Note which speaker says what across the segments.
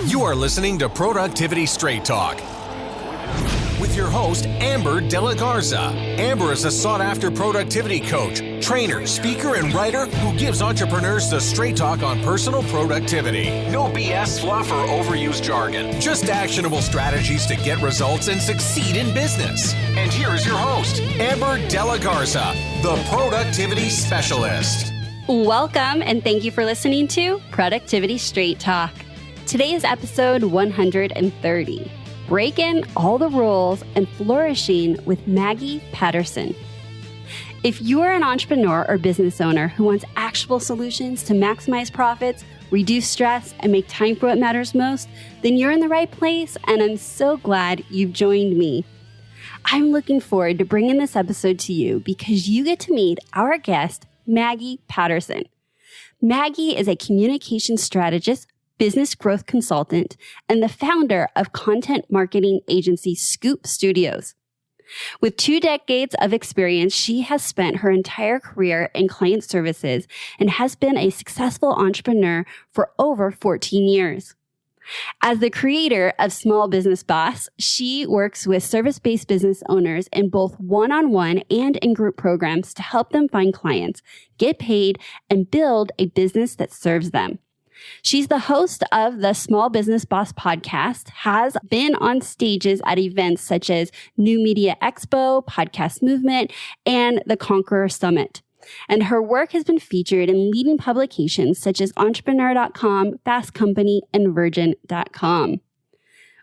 Speaker 1: You are listening to Productivity Straight Talk with your host, Amber De La Garza. Amber is a sought-after productivity coach, trainer, speaker, and writer who gives entrepreneurs the straight talk on personal productivity. No BS, fluff, or overused jargon. Just actionable strategies to get results and succeed in business. And here is your host, Amber De La Garza, the Productivity Specialist.
Speaker 2: Welcome, and thank you for listening to Productivity Straight Talk. Today is episode 130. Breakin, all the rules, and flourishing with Maggie Patterson. If you are an entrepreneur or business owner who wants actual solutions to maximize profits, reduce stress, and make time for what matters most, then you're in the right place, and I'm so glad you've joined me. I'm looking forward to bringing this episode to you because you get to meet our guest, Maggie Patterson. Maggie is a communication strategist, business growth consultant, and the founder of content marketing agency Scoop Studios. With 2 decades of experience, she has spent her entire career in client services and has been a successful entrepreneur for over 14 years. As the creator of Small Business Boss, she works with service-based business owners in both one-on-one and in group programs to help them find clients, get paid, and build a business that serves them. She's the host of the Small Business Boss podcast, has been on stages at events such as New Media Expo, Podcast Movement, and the Conqueror Summit. And her work has been featured in leading publications such as Entrepreneur.com, Fast Company, and Virgin.com.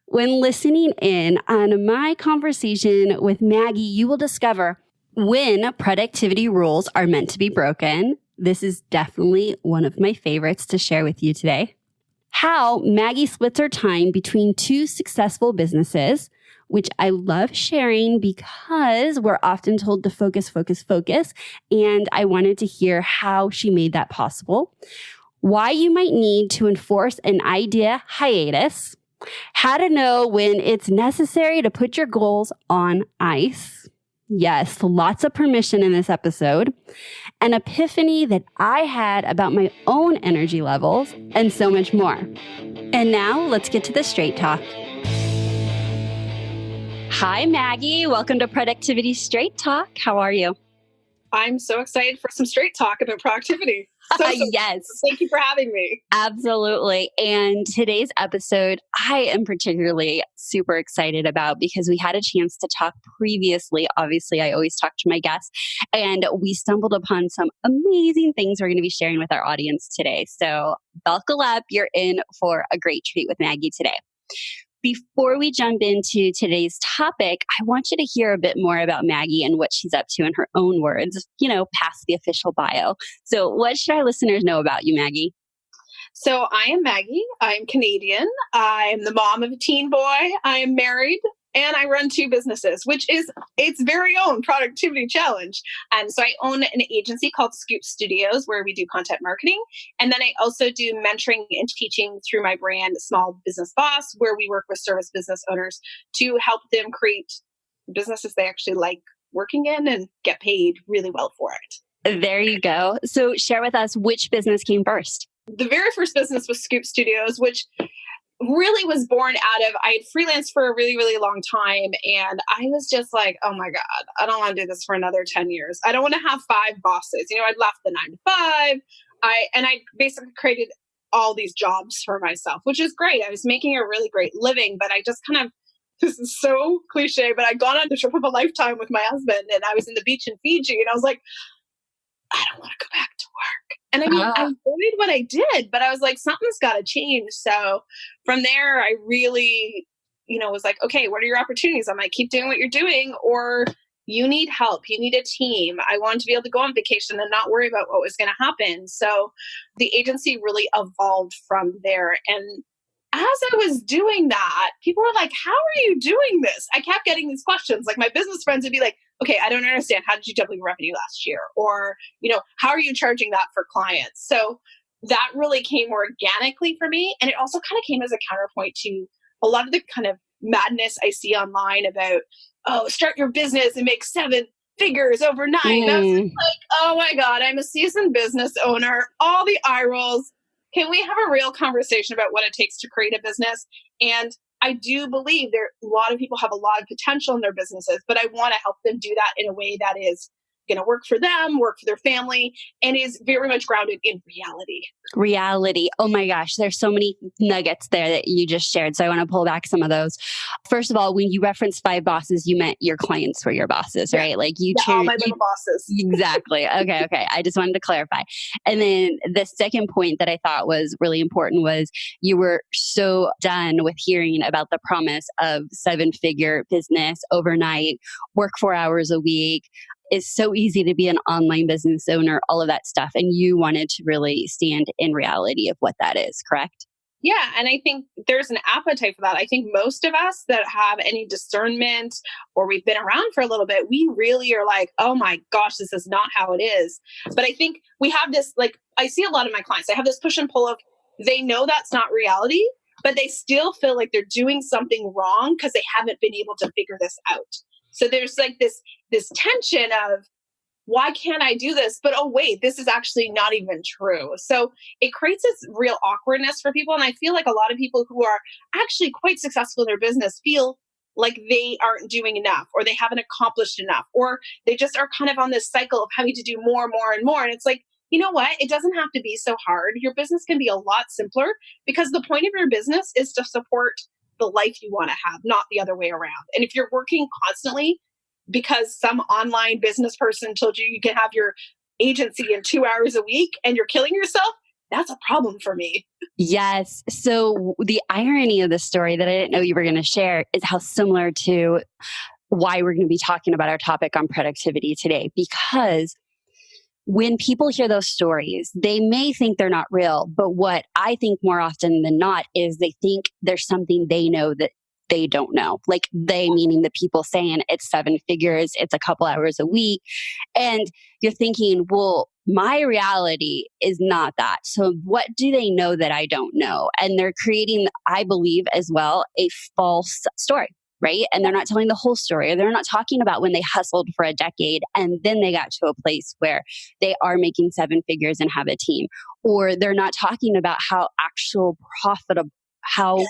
Speaker 2: When listening in on my conversation with Maggie, you will discover when productivity rules are meant to be broken. This is definitely one of my favorites to share with you today. How Maggie splits her time between 2 successful businesses, which I love sharing because we're often told to focus, and I wanted to hear how she made that possible. Why you might need to enforce an idea hiatus. How to know when it's necessary to put your goals on ice. Yes, lots of permission in this episode. An epiphany that I had about my own energy levels, and so much more. And now let's get to the straight talk. Hi, Maggie. Welcome to Productivity Straight Talk. How are you?
Speaker 3: I'm so excited for some straight talk about productivity.
Speaker 2: Yes.
Speaker 3: Thank you for having me.
Speaker 2: Absolutely. And today's episode, I am particularly super excited about because we had a chance to talk previously. Obviously, I always talk to my guests, and we stumbled upon some amazing things we're going to be sharing with our audience today. So buckle up. You're in for a great treat with Maggie today. Before we jump into today's topic, I want you to hear a bit more about Maggie and what she's up to in her own words, past the official bio. So what should our listeners know about you, Maggie?
Speaker 3: So I am Maggie. I'm Canadian. I'm the mom of a teen boy. I am married. And I run 2 businesses, which is its very own productivity challenge. And so I own an agency called Scoop Studios, where we do content marketing. And then I also do mentoring and teaching through my brand, Small Business Boss, where we work with service business owners to help them create businesses they actually like working in and get paid really well for it.
Speaker 2: There you go. So share with us which business came first.
Speaker 3: The very first business was Scoop Studios, which really was born out of, I had freelanced for a really, really long time. And I was just like, oh my God, I don't want to do this for another 10 years. I don't want to have 5 bosses. I'd left the 9 to 5. I basically created all these jobs for myself, which is great. I was making a really great living, but I just kind of, this is so cliche, but I'd gone on the trip of a lifetime with my husband and I was in the beach in Fiji and I was like, I don't want to go back to work. And I mean, I enjoyed what I did, but I was like, something's got to change. So from there, I really, was like, okay, what are your opportunities? I'm like, keep doing what you're doing, or you need help. You need a team. I wanted to be able to go on vacation and not worry about what was going to happen. So the agency really evolved from there. And as I was doing that, people were like, how are you doing this? I kept getting these questions. Like my business friends would be like, okay, I don't understand. How did you double your revenue last year? Or, how are you charging that for clients? So that really came organically for me. And it also kind of came as a counterpoint to a lot of the kind of madness I see online about, start your business and make 7 figures overnight. And I was like, oh my God, I'm a seasoned business owner. All the eye rolls. can we have a real conversation about what it takes to create a business? And I do believe a lot of people have a lot of potential in their businesses, but I want to help them do that in a way that is going to work for them, work for their family, and is very much grounded in reality.
Speaker 2: Reality. Oh my gosh, there's so many nuggets there that you just shared. So I want to pull back some of those. First of all, when you referenced 5 bosses, you meant your clients were your bosses, right? Like
Speaker 3: all my little bosses.
Speaker 2: Exactly. Okay. I just wanted to clarify. And then the second point that I thought was really important was you were so done with hearing about the promise of 7-figure business overnight, work 4 hours a week. It's so easy to be an online business owner, all of that stuff. And you wanted to really stand in reality of what that is, correct?
Speaker 3: Yeah. And I think there's an appetite for that. I think most of us that have any discernment or we've been around for a little bit, we really are like, oh my gosh, this is not how it is. But I think we have this, like, I see a lot of my clients, I have this push and pull of they know that's not reality, but they still feel like they're doing something wrong because they haven't been able to figure this out. So there's like this tension of, why can't I do this? But oh, wait, this is actually not even true. So it creates this real awkwardness for people. And I feel like a lot of people who are actually quite successful in their business feel like they aren't doing enough, or they haven't accomplished enough, or they just are kind of on this cycle of having to do more and more and more. And it's like, you know what? It doesn't have to be so hard. Your business can be a lot simpler, because the point of your business is to support the life you want to have, not the other way around. And if you're working constantly because some online business person told you can have your agency in 2 hours a week and you're killing yourself, that's a problem for me.
Speaker 2: Yes. So the irony of the story that I didn't know you were going to share is how similar to why we're going to be talking about our topic on productivity today. Because when people hear those stories, they may think they're not real. But what I think more often than not is they think there's something they know that they don't know. Like they, meaning the people saying it's 7 figures, it's a couple hours a week. And you're thinking, well, my reality is not that. So what do they know that I don't know? And they're creating, I believe as well, a false story. Right. And they're not telling the whole story. Or they're not talking about when they hustled for a decade and then they got to a place where they are making 7 figures and have a team. Or they're not talking about how actual profitable, how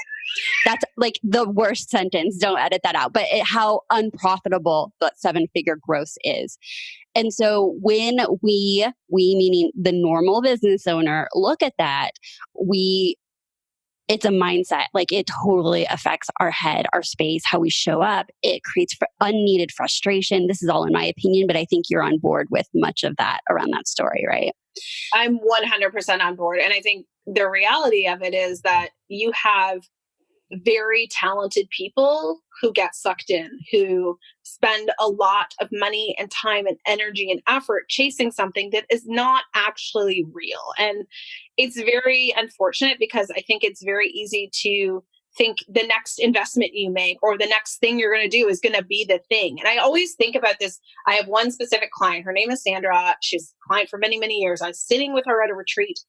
Speaker 2: that's like the worst sentence. Don't edit that out. But how unprofitable the 7-figure gross is. And so when we meaning the normal business owner, look at that, it's a mindset. Like it totally affects our head, our space, how we show up. It creates unneeded frustration. This is all in my opinion, but I think you're on board with much of that around that story, right?
Speaker 3: I'm 100% on board. And I think the reality of it is that you have very talented people who get sucked in, who spend a lot of money and time and energy and effort chasing something that is not actually real. And it's very unfortunate, because I think it's very easy to think the next investment you make or the next thing you're going to do is going to be the thing. And I always think about this. I have one specific client. Her name is Sandra. She's a client for many, many years. I was sitting with her at a retreat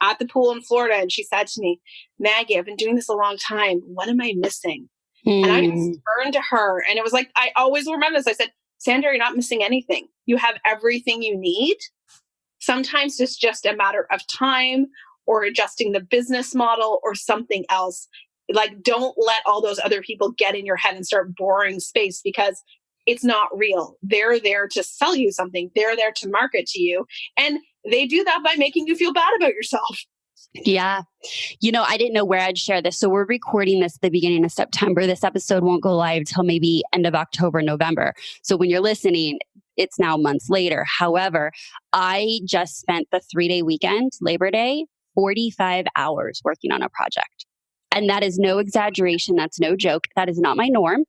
Speaker 3: at the pool in Florida. And she said to me, Maggie, I've been doing this a long time. What am I missing? And I just turned to her, and it was like, I always remember this. I said, Sandra, you're not missing anything. You have everything you need. Sometimes it's just a matter of time or adjusting the business model or something else. Like, don't let all those other people get in your head and start boring space, because it's not real. They're there to sell you something. They're there to market to you. And they do that by making you feel bad about yourself.
Speaker 2: Yeah. You know, I didn't know where I'd share this. So we're recording this at the beginning of September. This episode won't go live till maybe end of October, November. So when you're listening, it's now months later. However, I just spent the 3-day weekend, Labor Day, 45 hours working on a project. And that is no exaggeration. That's no joke. That is not my norm.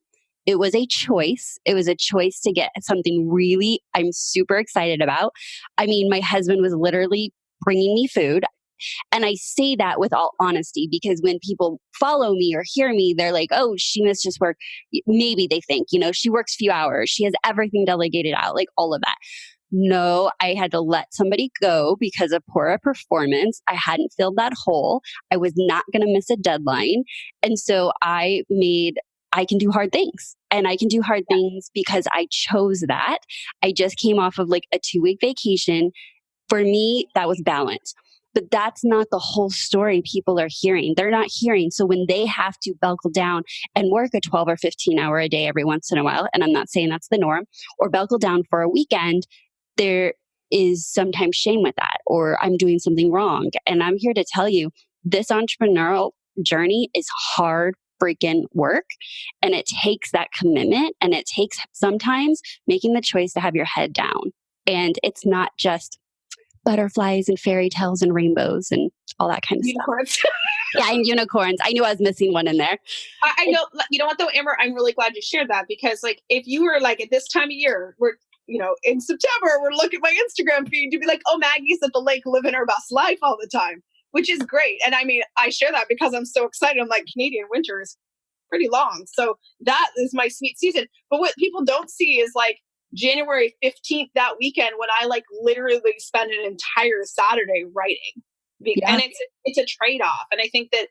Speaker 2: It was a choice. It was a choice to get something really I'm super excited about. I mean, my husband was literally bringing me food. And I say that with all honesty, because when people follow me or hear me, they're like, oh, she must just work. Maybe they think, she works few hours. She has everything delegated out, like all of that. No, I had to let somebody go because of poor performance. I hadn't filled that hole. I was not going to miss a deadline. And so I can do hard things. And I can do hard things because I chose that. I just came off of like a 2-week vacation. For me, that was balance. But that's not the whole story people are hearing. They're not hearing. So when they have to buckle down and work a 12 or 15 hour a day every once in a while, and I'm not saying that's the norm, or buckle down for a weekend, there is sometimes shame with that, or I'm doing something wrong. And I'm here to tell you, this entrepreneurial journey is hard freaking work. And it takes that commitment, and it takes sometimes making the choice to have your head down. And it's not just butterflies and fairy tales and rainbows and all that kind of
Speaker 3: Unicorns.
Speaker 2: stuff. Yeah, and unicorns. I knew I was missing one in there.
Speaker 3: I know. You know what though, Amber? I'm really glad you shared that, because like if you were like at this time of year, we're in September, we're looking at my Instagram feed to be like, oh, Maggie's at the lake living her best life all the time, which is great. And I mean, I share that because I'm so excited. I'm like, Canadian winter is pretty long. So that is my sweet season. But what people don't see is like January 15th, that weekend, when I like literally spend an entire Saturday writing. Yeah. And it's a trade-off. And I think that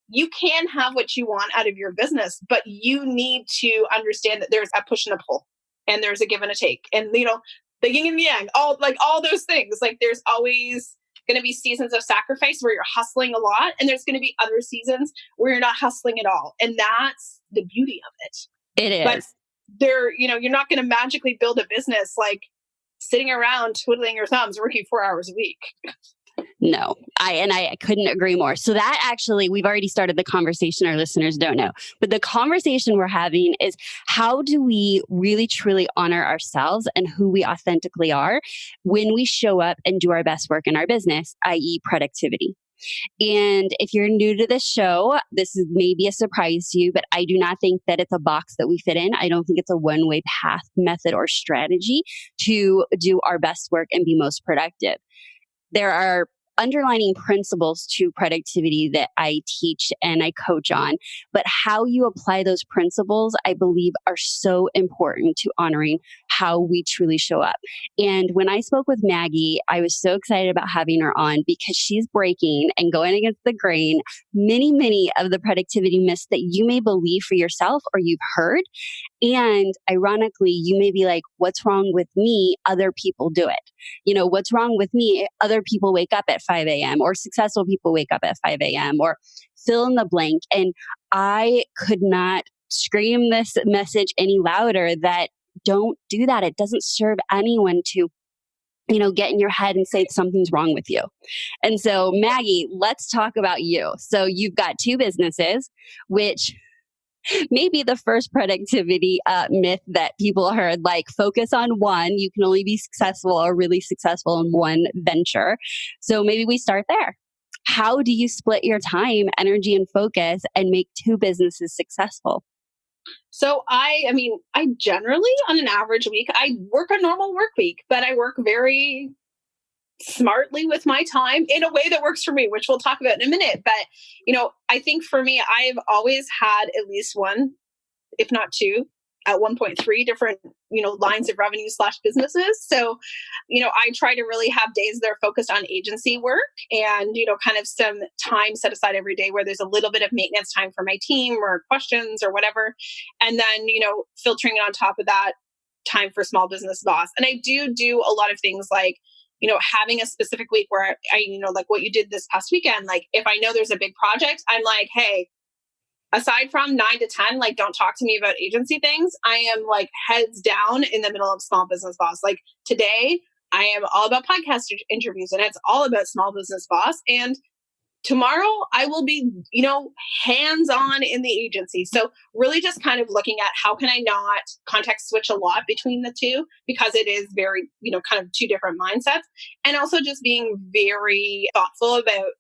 Speaker 3: you can have what you want out of your business, but you need to understand that there's a push and a pull, and there's a give and a take, and the yin and the yang, all those things. Like there's always going to be seasons of sacrifice where you're hustling a lot, and there's going to be other seasons where you're not hustling at all. And that's the beauty of it.
Speaker 2: It is.
Speaker 3: But you're not going to magically build a business like sitting around twiddling your thumbs, working 4 hours a week.
Speaker 2: No, I couldn't agree more. So that actually, we've already started the conversation. Our listeners don't know, but the conversation we're having is, how do we really truly honor ourselves and who we authentically are when we show up and do our best work in our business, i.e. productivity. And if you're new to this show, this is maybe a surprise to you, but I do not think that it's a box that we fit in. I don't think it's a one-way path, method, or strategy to do our best work and be most productive. There are underlining principles to productivity that I teach and I coach on, but how you apply those principles, I believe, are so important to honoring how we truly show up. And when I spoke with Maggie, I was so excited about having her on because she's breaking and going against the grain many of the productivity myths that you may believe for yourself or you've heard. And ironically, you may be like, what's wrong with me? Other people do it. What's wrong with me? Other people wake up at 5 a.m. or successful people wake up at 5 a.m. or fill in the blank. And I could not scream this message any louder that don't do that. It doesn't serve anyone to get in your head and say something's wrong with you. And so, Maggie, let's talk about you. So you've got two businesses, which maybe the first productivity myth that people heard, like focus on one. You can only be successful or really successful in one venture. So maybe we start there. How do you split your time, energy, and focus and make two businesses successful?
Speaker 3: So I generally on an average week, I work a normal work week, but I work very smartly with my time in a way that works for me, which we'll talk about in a minute. But, I think for me, I've always had at least one, if not two, at 1.3 different, lines of revenue / businesses. So, I try to really have days that are focused on agency work and, kind of some time set aside every day where there's a little bit of maintenance time for my team or questions or whatever. And then, filtering on top of that time for small business boss. And I do a lot of things like, having a specific week where I like what you did this past weekend, like if I know there's a big project, I'm like, hey, aside from 9 to 10, like don't talk to me about agency things. I am like heads down in the middle of small business boss. Like today I am all about podcast interviews and it's all about small business boss. And tomorrow I will be, hands-on in the agency. So really just kind of looking at how can I not context switch a lot between the two, because it is very, kind of two different mindsets. And also just being very thoughtful about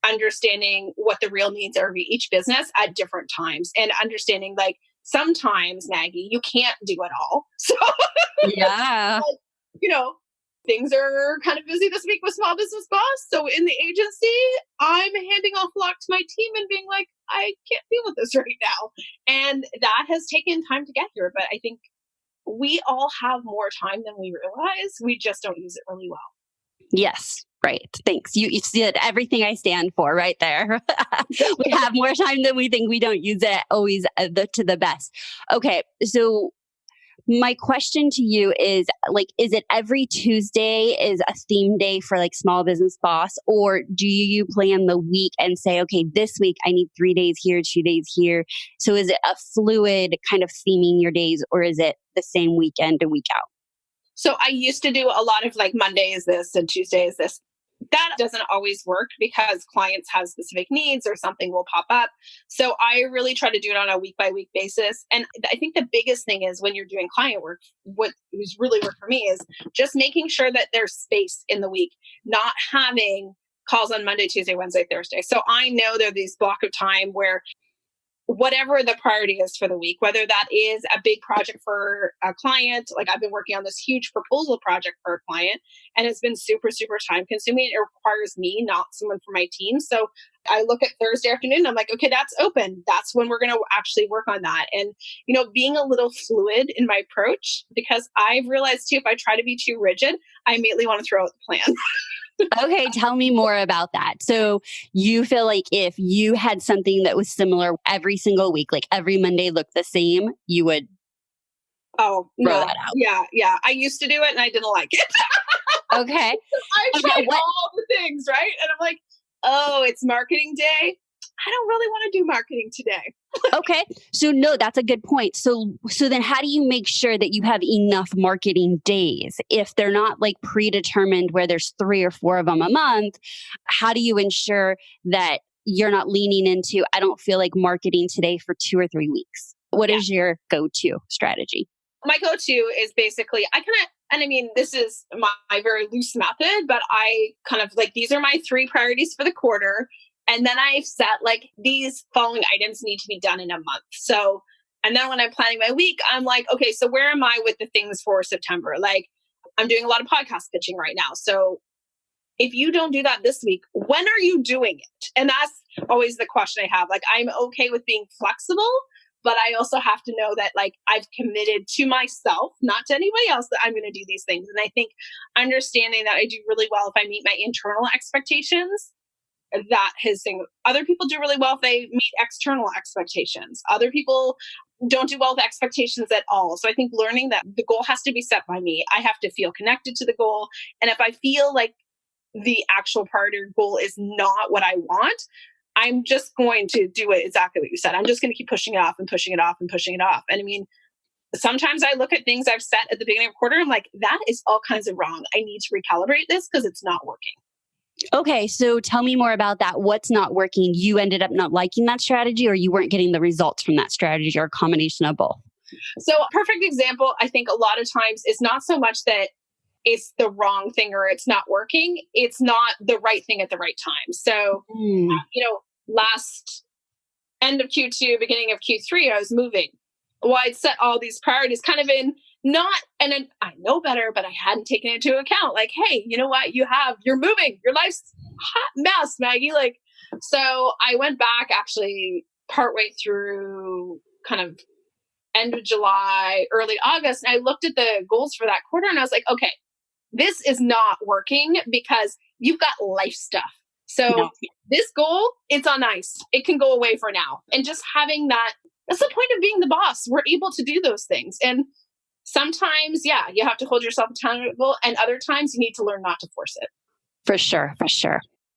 Speaker 3: understanding what the real needs are of each business at different times, and understanding like sometimes, Maggie, you can't do it all. So
Speaker 2: yeah,
Speaker 3: things are kind of busy this week with small business boss. So in the agency, I'm handing off a lot to my team and being like, I can't deal with this right now. And that has taken time to get here. But I think we all have more time than we realize. We just don't use it really well.
Speaker 2: Yes. Right. Thanks. You said everything I stand for right there. We have more time than we think. We don't use it always to the best. Okay. So My question to you is is it every Tuesday is a theme day for like small business boss, or do you plan the week and say, okay, this week I need 3 days here, 2 days here? So is it a fluid kind of theming your days, or is it the same weekend and week out?
Speaker 3: So I used to do a lot of like Monday is this and Tuesday is this. That doesn't always work because clients have specific needs or something will pop up. So I really try to do it on a week by week basis. And I think the biggest thing is when you're doing client work, what was really worked for me is just making sure that there's space in the week, not having calls on Monday, Tuesday, Wednesday, Thursday. So I know there are these block of time where whatever the priority is for the week, whether that is a big project for a client, like I've been working on this huge proposal project for a client, and it's been super, super time consuming. It requires me, not someone from my team. So I look at Thursday afternoon, and I'm like, okay, that's open. That's when we're going to actually work on that. And, being a little fluid in my approach, because I've realized too, if I try to be too rigid, I immediately want to throw out the plan.
Speaker 2: Okay, tell me more about that. So you feel like if you had something that was similar every single week, like every Monday looked the same, you would
Speaker 3: throw
Speaker 2: that out.
Speaker 3: Yeah. I used to do it and I didn't like it.
Speaker 2: Okay.
Speaker 3: I tried all the things, right? And I'm like, oh, it's marketing day. I don't really want to do marketing today.
Speaker 2: Okay. So no, that's a good point. So then how do you make sure that you have enough marketing days? If they're not like predetermined where there's 3 or 4 of them a month, how do you ensure that you're not leaning into, I don't feel like marketing today for 2 or 3 weeks? What is your go-to strategy?
Speaker 3: My go-to is basically, this is my very loose method, but I kind of like, these are my 3 priorities for the quarter. And then I've set like these following items need to be done in a month. So, and then when I'm planning my week, I'm like, okay, so where am I with the things for September? Like I'm doing a lot of podcast pitching right now. So if you don't do that this week, when are you doing it? And that's always the question I have. Like I'm okay with being flexible, but I also have to know that like I've committed to myself, not to anybody else, that I'm going to do these things. And I think understanding that I do really well if I meet my internal expectations, that his thing. Other people do really well if they meet external expectations. Other people don't do well with expectations at all. So I think learning that the goal has to be set by me. I have to feel connected to the goal. And if I feel like the actual part or goal is not what I want, I'm just going to do it exactly what you said. I'm just going to keep pushing it off and pushing it off and pushing it off. And I mean, sometimes I look at things I've set at the beginning of the quarter. I'm like, that is all kinds of wrong. I need to recalibrate this because it's not working.
Speaker 2: Okay, so tell me more about that. What's not working? You ended up not liking that strategy, or you weren't getting the results from that strategy, or a combination of both?
Speaker 3: So a perfect example, I think a lot of times is not so much that it's the wrong thing or it's not working. It's not the right thing at the right time. So, last end of Q2, beginning of Q3, I was moving. Well, I'd set all these priorities kind of in and then I know better, but I hadn't taken it into account. Like, hey, you know what? You're moving. Your life's hot mess, Maggie. Like, so I went back actually partway through kind of end of July, early August. And I looked at the goals for that quarter and I was like, okay, this is not working because you've got life stuff. So This goal, it's on ice. It can go away for now. And just having that's the point of being the boss. We're able to do those things. And sometimes, you have to hold yourself accountable. And other times you need to learn not to force it.
Speaker 2: For sure.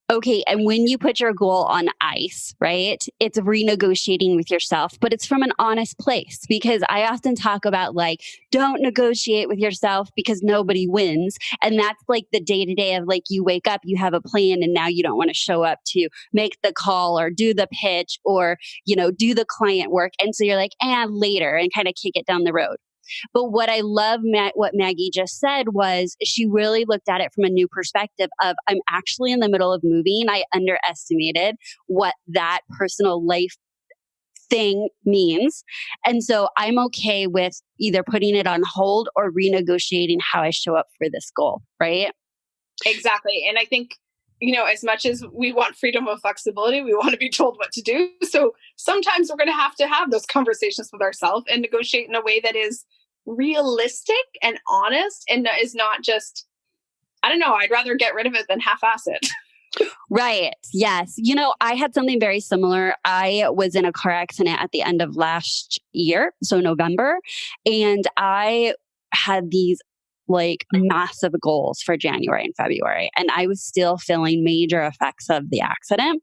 Speaker 2: Okay. And when you put your goal on ice, right, it's renegotiating with yourself, but it's from an honest place, because I often talk about like, don't negotiate with yourself because nobody wins. And that's like the day to day of like, you wake up, you have a plan, and now you don't want to show up to make the call or do the pitch or, do the client work. And so you're like, later, and kind of kick it down the road. But what I love, what Maggie just said was she really looked at it from a new perspective of, I'm actually in the middle of moving. I underestimated what that personal life thing means. And so I'm okay with either putting it on hold or renegotiating how I show up for this goal, right?
Speaker 3: Exactly. And I think, as much as we want freedom of flexibility, we want to be told what to do. So sometimes we're going to have those conversations with ourselves and negotiate in a way that is realistic and honest and is not just, I don't know, I'd rather get rid of it than half-ass it.
Speaker 2: Right. Yes. You know, I had something very similar. I was in a car accident at the end of last year, so November, and I had these like massive goals for January and February, and I was still feeling major effects of the accident.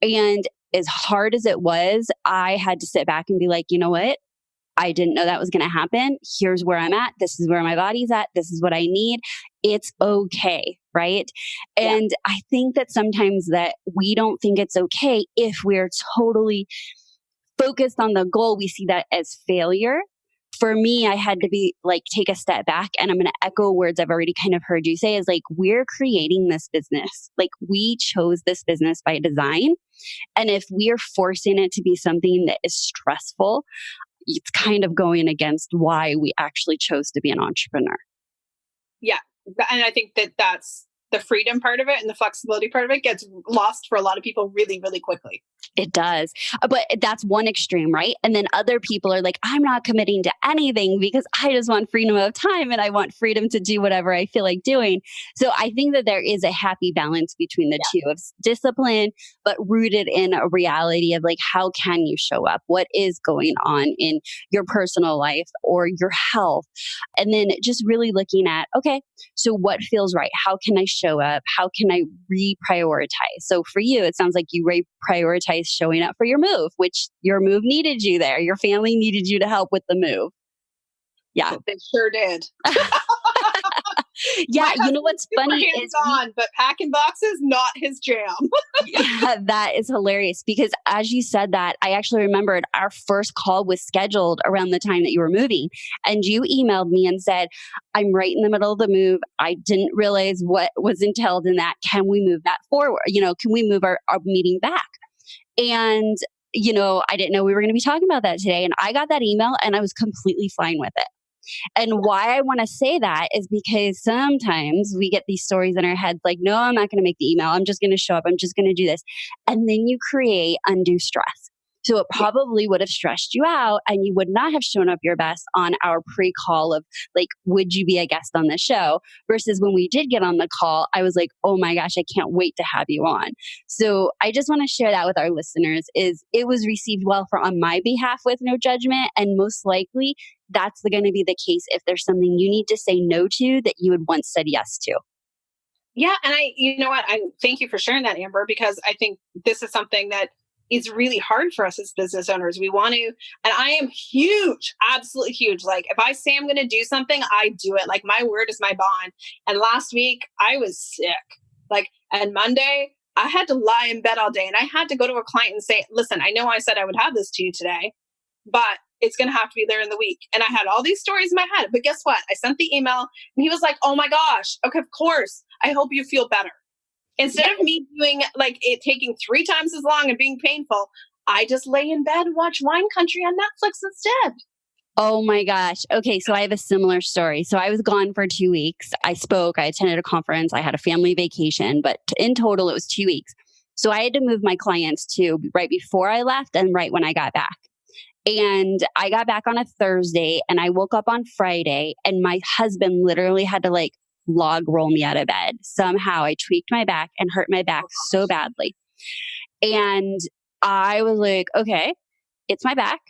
Speaker 2: And as hard as it was, I had to sit back and be like, you know what? I didn't know that was going to happen. Here's where I'm at. This is where my body's at. This is what I need. It's okay. Right. And I think that sometimes that we don't think it's okay if we're totally focused on the goal. We see that as failure. For me, I had to be like, take a step back, and I'm going to echo words I've already kind of heard you say is like, we're creating this business. Like we chose this business by design. And if we are forcing it to be something that is stressful, it's kind of going against why we actually chose to be an entrepreneur.
Speaker 3: Yeah. And I think that that's the freedom part of it, and the flexibility part of it gets lost for a lot of people really, really quickly.
Speaker 2: It does. But that's one extreme, right? And then other people are like, I'm not committing to anything because I just want freedom of time and I want freedom to do whatever I feel like doing. So I think that there is a happy balance between the two of discipline, but rooted in a reality of like, how can you show up? What is going on in your personal life or your health? And then just really looking at, okay, so what feels right? How can I show up? How can I reprioritize? So for you, it sounds like you reprioritize showing up for your move, which your move needed you there. Your family needed you to help with the move. Yeah.
Speaker 3: They sure did.
Speaker 2: Yeah. You know what's funny is
Speaker 3: but packing boxes, not his jam.
Speaker 2: Yeah, that is hilarious because as you said that, I actually remembered our first call was scheduled around the time that you were moving. And you emailed me and said, I'm right in the middle of the move. I didn't realize what was entailed in that. Can we move that forward? Can we move our meeting back? And, I didn't know we were going to be talking about that today. And I got that email and I was completely fine with it. And why I want to say that is because sometimes we get these stories in our heads like, no, I'm not going to make the email. I'm just going to show up. I'm just going to do this. And then you create undue stress. So it probably would have stressed you out and you would not have shown up your best on our pre-call of like, would you be a guest on the show? Versus when we did get on the call, I was like, oh my gosh, I can't wait to have you on. So I just want to share that with our listeners is it was received well on my behalf with no judgment. And most likely that's going to be the case if there's something you need to say no to that you had once said yes to.
Speaker 3: Yeah. And you know what? I thank you for sharing that, Amber, because I think this is something that is really hard for us as business owners. We want to, and I am huge, absolutely huge. Like if I say I'm going to do something, I do it. Like my word is my bond. And last week I was sick. And Monday I had to lie in bed all day and I had to go to a client and say, listen, I know I said I would have this to you today, but it's going to have to be there in the week. And I had all these stories in my head, but guess what? I sent the email and he was like, oh my gosh, okay, of course. I hope you feel better. Instead of me doing like it taking 3 times as long and being painful, I just lay in bed and watch Wine Country on Netflix instead.
Speaker 2: Oh my gosh. Okay. So I have a similar story. So I was gone for 2 weeks. I spoke, I attended a conference, I had a family vacation, but in total it was 2 weeks. So I had to move my clients to right before I left and right when I got back. And I got back on a Thursday and I woke up on Friday and my husband literally had to log roll me out of bed. Somehow I tweaked my back and hurt my back so badly. And I was like, okay, it's my back.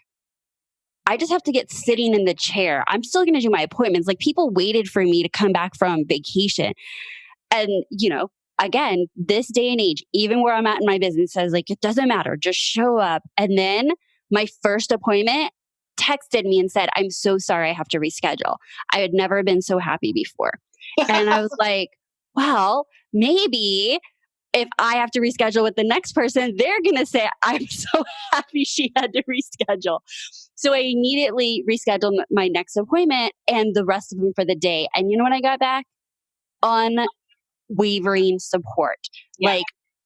Speaker 2: I just have to get sitting in the chair. I'm still going to do my appointments. Like people waited for me to come back from vacation. And, again, this day and age, even where I'm at in my business says it doesn't matter, just show up. And then my first appointment texted me and said, I'm so sorry, I have to reschedule. I had never been so happy before. And I was like, well, maybe if I have to reschedule with the next person, they're going to say, I'm so happy she had to reschedule. So I immediately rescheduled my next appointment and the rest of them for the day. And you know what I got back? Unwavering support.
Speaker 3: Yeah.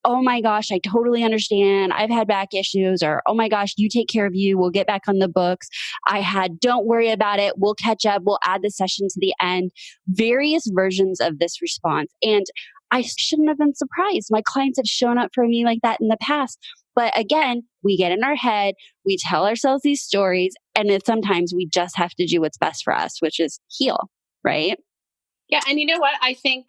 Speaker 2: Oh my gosh, I totally understand. I've had back issues, or oh my gosh, you take care of you. We'll get back on the books. Don't worry about it. We'll catch up. We'll add the session to the end. Various versions of this response. And I shouldn't have been surprised. My clients have shown up for me like that in the past. But again, we get in our head, we tell ourselves these stories, and then sometimes we just have to do what's best for us, which is heal, right?
Speaker 3: Yeah. And you know what? I think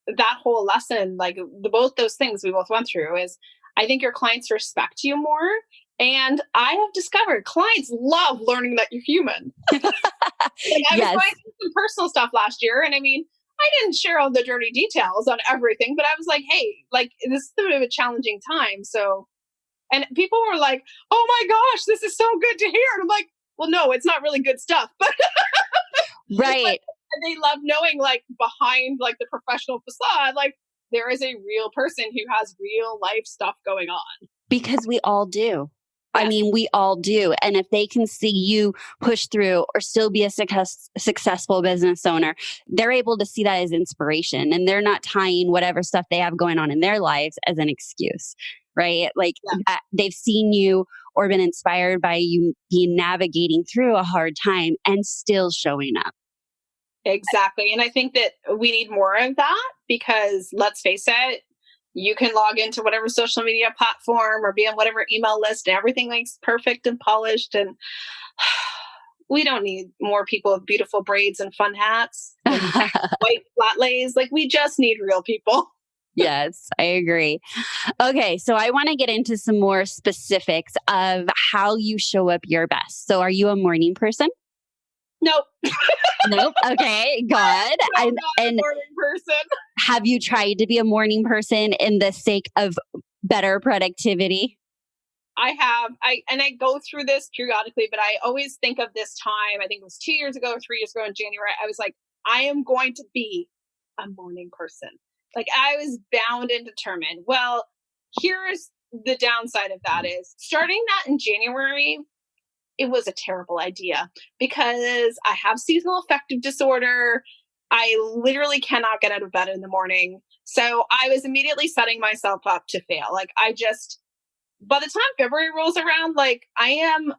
Speaker 3: that whole lesson, like both those things we both went through is I think your clients respect you more. And I have discovered clients love learning that you're human. Like I was
Speaker 2: Yes.
Speaker 3: going through some personal stuff last year. And I mean, I didn't share all the dirty details on everything, but I was like, hey, like this is a bit of a challenging time. So, and people were like, oh my gosh, this is so good to hear. And I'm like, well, no, it's not really good stuff. But
Speaker 2: Right.
Speaker 3: they love knowing like behind like the professional facade, like there is a real person who has real life stuff going on.
Speaker 2: Because we all do. I
Speaker 3: Yes.
Speaker 2: mean, we all do. And if they can see you push through or still be a successful business owner, they're able to see that as inspiration, and they're not tying whatever stuff they have going on in their lives as an excuse, right? Like they've seen you or been inspired by you being navigating through a hard time and still showing up.
Speaker 3: Exactly. And I think that we need more of that because let's face it, you can log into whatever social media platform or be on whatever email list and everything looks perfect and polished. And we don't need more people with beautiful braids and fun hats and white flat lays. Like we just need real people.
Speaker 2: Yes, I agree. Okay, so I want to get into some more specifics of how you show up your best. So are you a morning person?
Speaker 3: Nope.
Speaker 2: Nope. Okay, good.
Speaker 3: I'm not a morning person.
Speaker 2: Have you tried to be a morning person in the sake of better productivity?
Speaker 3: I have. I go through this periodically, but I always think of this time. I think it was 2 years ago or 3 years ago in January. I was like, I am going to be a morning person. Like I was bound and determined. Well, here's the downside of that is starting that in January, it was a terrible idea because I have seasonal affective disorder. I literally cannot get out of bed in the morning. So I was immediately setting myself up to fail. Like by the time February rolls around, like I am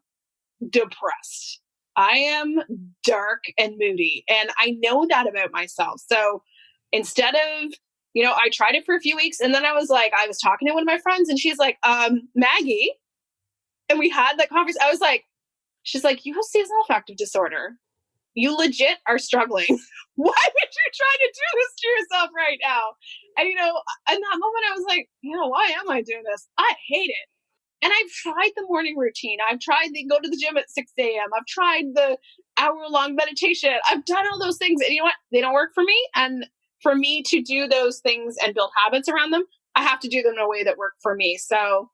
Speaker 3: depressed. I am dark and moody. And I know that about myself. So instead of, I tried it for a few weeks and then I was talking to one of my friends and she's like, Maggie. And we had that conversation. I was like, she's like, you have seasonal affective disorder. You legit are struggling. Why would you try to do this to yourself right now? And, in that moment, I was like, why am I doing this? I hate it. And I've tried the morning routine. I've tried the go to the gym at 6 a.m. I've tried the hour-long meditation. I've done all those things. And you know what? They don't work for me. And for me to do those things and build habits around them, I have to do them in a way that work for me. So,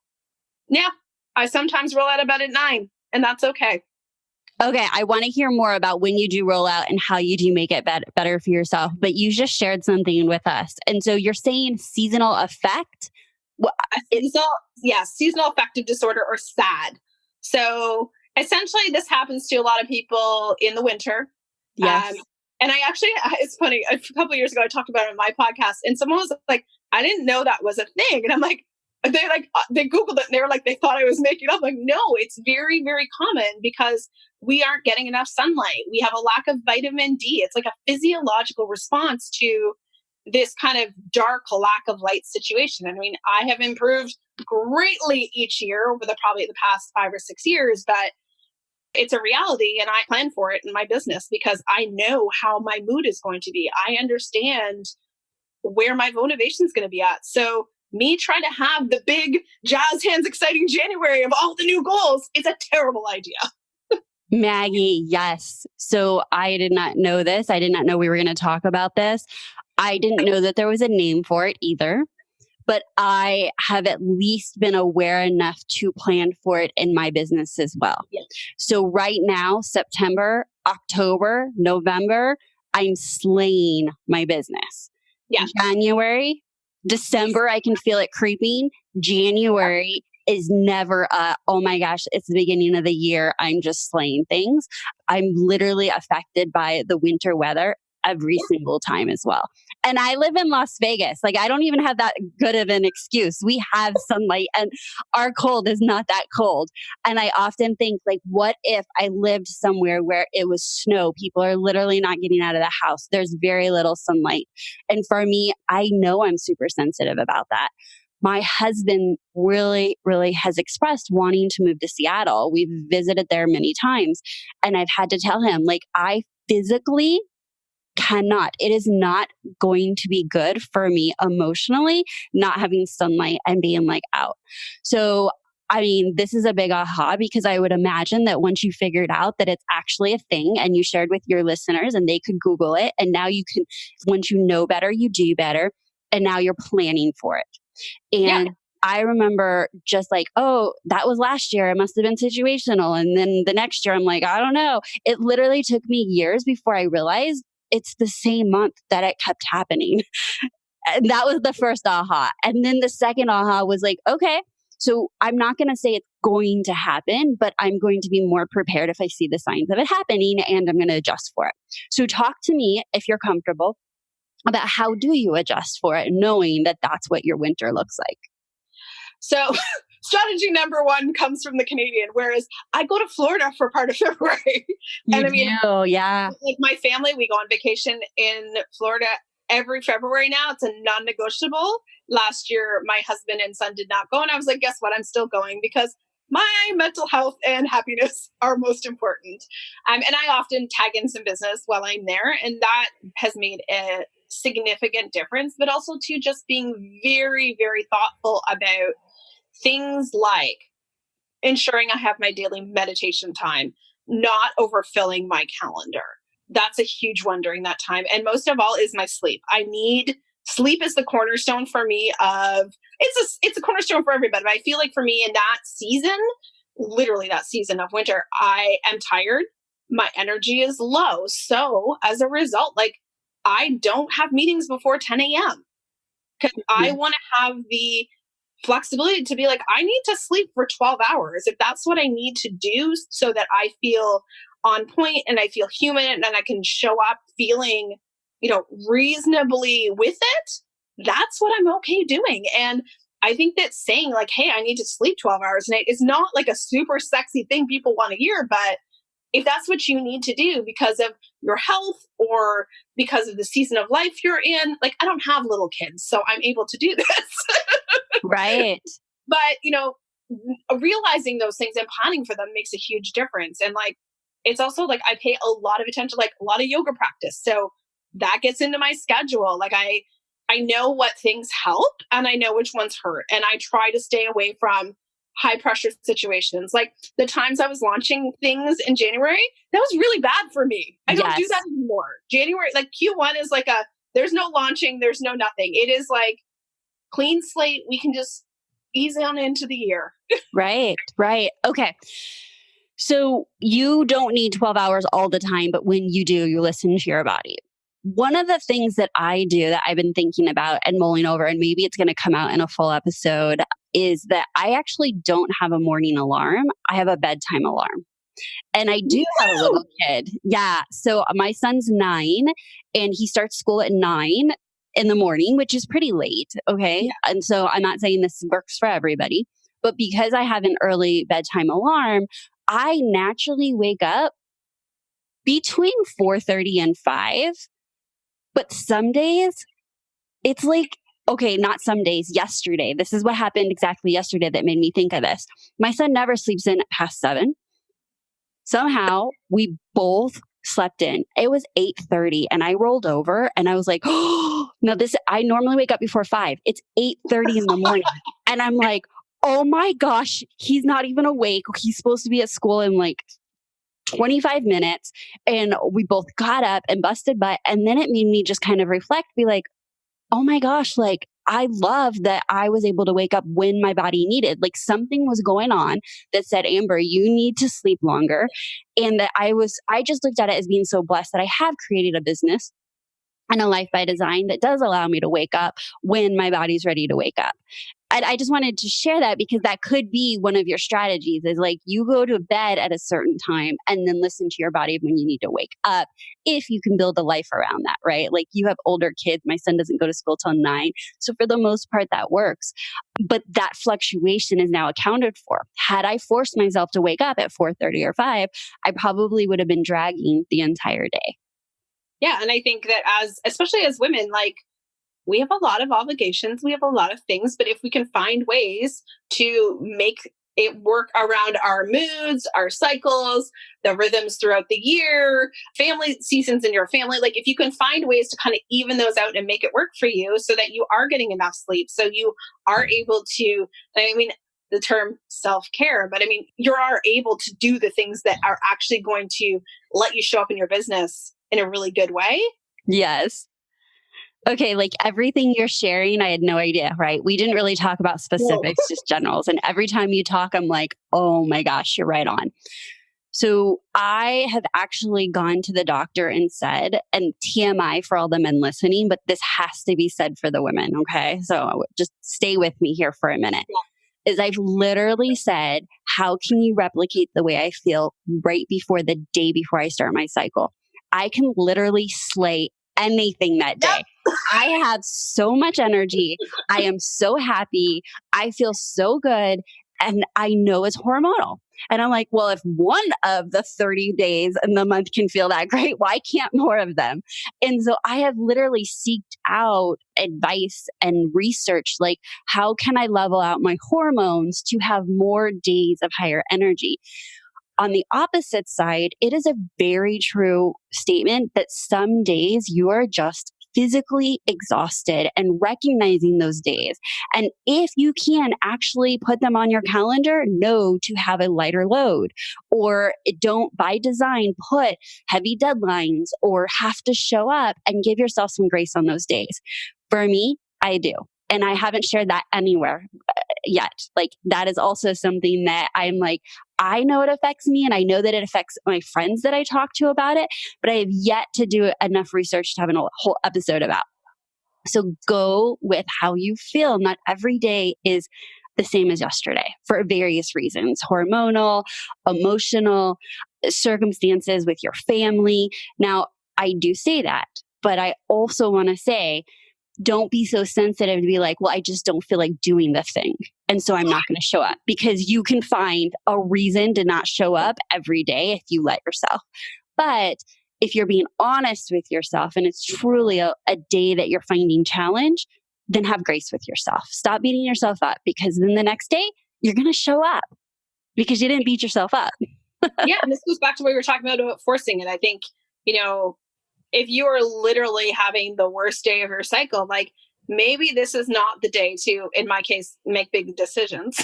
Speaker 3: yeah, I sometimes roll out of bed at 9. And that's okay.
Speaker 2: Okay, I want to hear more about when you do roll out and how you do make it better for yourself. But you just shared something with us. And so you're saying seasonal affect?
Speaker 3: Seasonal affective disorder or SAD. So essentially this happens to a lot of people in the winter.
Speaker 2: Yes.
Speaker 3: And it's funny, a couple of years ago, I talked about it on my podcast and someone was like, I didn't know that was a thing. And I'm like, they Googled it and they were like, they thought I was making it up. Like, no, it's very, very common because we aren't getting enough sunlight. We have a lack of vitamin D. It's like a physiological response to this kind of dark lack of light situation. I mean, I have improved greatly each year over probably the past 5 or 6 years, but it's a reality and I plan for it in my business because I know how my mood is going to be. I understand where my motivation is going to be at. So me trying to have the big jazz hands exciting January of all the new goals, it's a terrible idea.
Speaker 2: Maggie, yes. So I did not know this. I did not know we were going to talk about this. I didn't know that there was a name for it either, but I have at least been aware enough to plan for it in my business as well.
Speaker 3: Yes.
Speaker 2: So right now, September, October, November, I'm slaying my business.
Speaker 3: Yeah.
Speaker 2: January, December, I can feel it creeping. January is never oh my gosh, it's the beginning of the year. I'm just slaying things. I'm literally affected by the winter weather every single time as well. And I live in Las Vegas. Like I don't even have that good of an excuse. We have sunlight and our cold is not that cold. And I often think like, what if I lived somewhere where it was snow? People are literally not getting out of the house. There's very little sunlight. And for me, I know I'm super sensitive about that. My husband really, really has expressed wanting to move to Seattle. We've visited there many times. And I've had to tell him, like, I physically cannot. It is not going to be good for me emotionally, not having sunlight and being like out. So, I mean, this is a big aha because I would imagine that once you figured out that it's actually a thing and you shared with your listeners and they could Google it, and now you can, once you know better, you do better. And now you're planning for it. And I remember just like, oh, that was last year. It must have been situational. And then the next year, I'm like, I don't know. It literally took me years before I realized it's the same month that it kept happening. And that was the first aha. And then the second aha was like, okay, so I'm not going to say it's going to happen, but I'm going to be more prepared if I see the signs of it happening, and I'm going to adjust for it. So talk to me, if you're comfortable, about how do you adjust for it, knowing that that's what your winter looks like.
Speaker 3: So strategy number one comes from the Canadian, whereas I go to Florida for part of February. And
Speaker 2: Yeah.
Speaker 3: Like my family, we go on vacation in Florida every February now. It's a non-negotiable. Last year, my husband and son did not go. And I was like, guess what? I'm still going because my mental health and happiness are most important. And I often tag in some business while I'm there. And that has made a significant difference, but also to just being very, very thoughtful about things like ensuring I have my daily meditation time, not overfilling my calendar. That's a huge one during that time. And most of all is my sleep. Sleep is the cornerstone for me of, it's a cornerstone for everybody. But I feel like for me in that season, literally that season of winter, I am tired. My energy is low. So as a result, like I don't have meetings before 10 a.m. because I want to have the flexibility to be like, I need to sleep for 12 hours. If that's what I need to do so that I feel on point and I feel human and I can show up feeling, reasonably with it, that's what I'm okay doing. And I think that saying like, hey, I need to sleep 12 hours a night is not like a super sexy thing people want to hear, but if that's what you need to do because of your health or because of the season of life you're in, like I don't have little kids, so I'm able to do this.
Speaker 2: Right.
Speaker 3: But, realizing those things and planning for them makes a huge difference. And like, it's also like I pay a lot of attention, like a lot of yoga practice. So that gets into my schedule. Like I know what things help and I know which ones hurt. And I try to stay away from high pressure situations. Like the times I was launching things in January, that was really bad for me. I don't do that anymore. January, like Q1 is like there's no launching, there's no nothing. It is like clean slate. We can just ease on into the year.
Speaker 2: Right. Okay. So you don't need 12 hours all the time, but when you do, you listen to your body. One of the things that I do that I've been thinking about and mulling over, and maybe it's going to come out in a full episode, is that I actually don't have a morning alarm. I have a bedtime alarm. And I do have a little kid. Yeah. So my son's 9 and he starts school at 9 in the morning, which is pretty late. Okay. Yeah. And so I'm not saying this works for everybody, but because I have an early bedtime alarm, I naturally wake up between 4:30 and 5. But some days it's like, okay, not some days, yesterday. This is what happened exactly yesterday that made me think of this. My son never sleeps in past 7. Somehow we both slept in. It was 8:30 and I rolled over and I was like, oh, no, I normally wake up before 5. It's 8:30 in the morning. And I'm like, oh my gosh, he's not even awake. He's supposed to be at school in like 25 minutes. And we both got up and busted butt. And then it made me just kind of reflect, be like, oh my gosh, like I love that I was able to wake up when my body needed. Like something was going on that said, Amber, you need to sleep longer. And that I just looked at it as being so blessed that I have created a business and a life by design that does allow me to wake up when my body's ready to wake up. I just wanted to share that because that could be one of your strategies is like you go to bed at a certain time and then listen to your body when you need to wake up if you can build a life around that, right? Like you have older kids. My son doesn't go to school till 9. So for the most part, that works. But that fluctuation is now accounted for. Had I forced myself to wake up at 4:30 or 5, I probably would have been dragging the entire day.
Speaker 3: Yeah. And I think that especially as women, like, we have a lot of obligations. We have a lot of things, but if we can find ways to make it work around our moods, our cycles, the rhythms throughout the year, family seasons in your family. Like if you can find ways to kind of even those out and make it work for you so that you are getting enough sleep, so you are able to, I mean, the term self-care, but I mean, you are able to do the things that are actually going to let you show up in your business in a really good way.
Speaker 2: Yes. Okay, like everything you're sharing, I had no idea, right? We didn't really talk about specifics, just generals. And every time you talk, I'm like, oh my gosh, you're right on. So I have actually gone to the doctor and said, and TMI for all the men listening, but this has to be said for the women, okay? So just stay with me here for a minute. Is I've literally said, how can you replicate the way I feel right before the day before I start my cycle? I can literally slay anything that day. I have so much energy. I am so happy. I feel so good. And I know it's hormonal. And I'm like, well, if one of the 30 days in the month can feel that great, why can't more of them? And so I have literally seeked out advice and research, like how can I level out my hormones to have more days of higher energy? On the opposite side, it is a very true statement that some days you are just physically exhausted, and recognizing those days. And if you can actually put them on your calendar, know to have a lighter load, or don't by design put heavy deadlines or have to show up, and give yourself some grace on those days. For me, I do. And I haven't shared that anywhere yet. Like that is also something that I'm like, I know it affects me, and I know that it affects my friends that I talk to about it, but I have yet to do enough research to have a whole episode about. So go with how you feel. Not every day is the same as yesterday for various reasons, hormonal, emotional, circumstances with your family. Now, I do say that, but I also want to say, don't be so sensitive to be like, well, I just don't feel like doing the thing, and so I'm not going to show up, because you can find a reason to not show up every day if you let yourself. But if you're being honest with yourself and it's truly a day that you're finding challenge, then have grace with yourself. Stop beating yourself up, because then the next day you're going to show up because you didn't beat yourself up.
Speaker 3: Yeah. And this goes back to what we were talking about forcing it. I think, if you are literally having the worst day of your cycle, like maybe this is not the day to, in my case, make big decisions.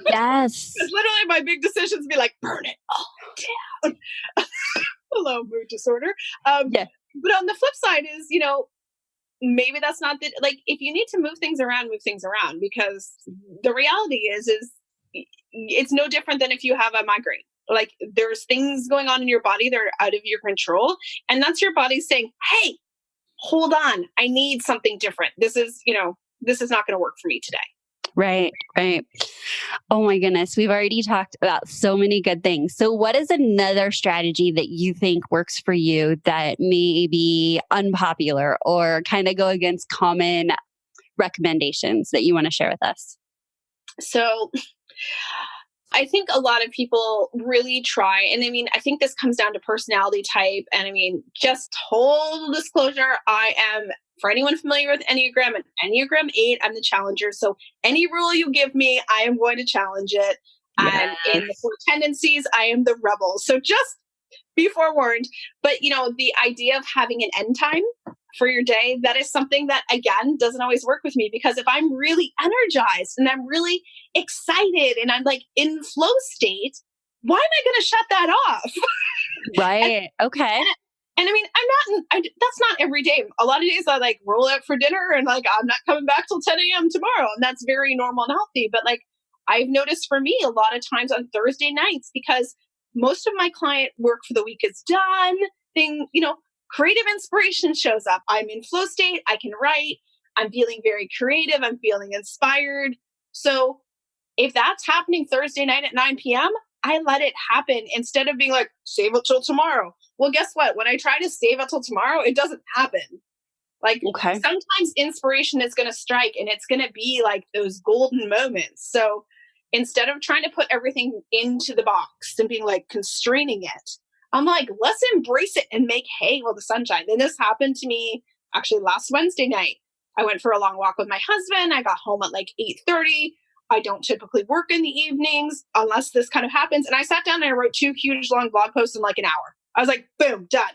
Speaker 2: Yes.
Speaker 3: Because literally my big decisions be like, burn it all down. Hello, mood disorder.
Speaker 2: Yeah.
Speaker 3: But on the flip side is, maybe that's not the, like, if you need to move things around, because the reality is it's no different than if you have a migraine. Like there's things going on in your body that are out of your control. And that's your body saying, hey, hold on, I need something different. This is not going to work for me today.
Speaker 2: Right. Oh my goodness. We've already talked about so many good things. So what is another strategy that you think works for you that may be unpopular or kind of go against common recommendations that you want to share with us?
Speaker 3: So I think a lot of people really try. And I mean, I think this comes down to personality type. And I mean, just total disclosure, I am, for anyone familiar with Enneagram, an Enneagram 8, I'm the challenger. So any rule you give me, I am going to challenge it.
Speaker 2: Yes.
Speaker 3: And in the 4 tendencies, I am the rebel. So just be forewarned. But, the idea of having an end time for your day, that is something that, again, doesn't always work with me, because if I'm really energized and I'm really excited and I'm like in flow state, why am I going to shut that off?
Speaker 2: Right. Okay.
Speaker 3: And I mean, that's not every day. A lot of days I like roll out for dinner and like, I'm not coming back till 10 a.m. tomorrow. And that's very normal and healthy. But like, I've noticed for me a lot of times on Thursday nights, because most of my client work for the week is done, creative inspiration shows up. I'm in flow state. I can write. I'm feeling very creative. I'm feeling inspired. So if that's happening Thursday night at 9 p.m., I let it happen instead of being like, save it till tomorrow. Well, guess what? When I try to save it till tomorrow, it doesn't happen. Like sometimes inspiration is going to strike, and it's going to be like those golden moments. So instead of trying to put everything into the box and being like constraining it, I'm like, let's embrace it and make hay while the sun shines. And this happened to me actually last Wednesday night. I went for a long walk with my husband. I got home at like 8:30. I don't typically work in the evenings unless this kind of happens. And I sat down and I wrote 2 huge long blog posts in like an hour. I was like, boom, done.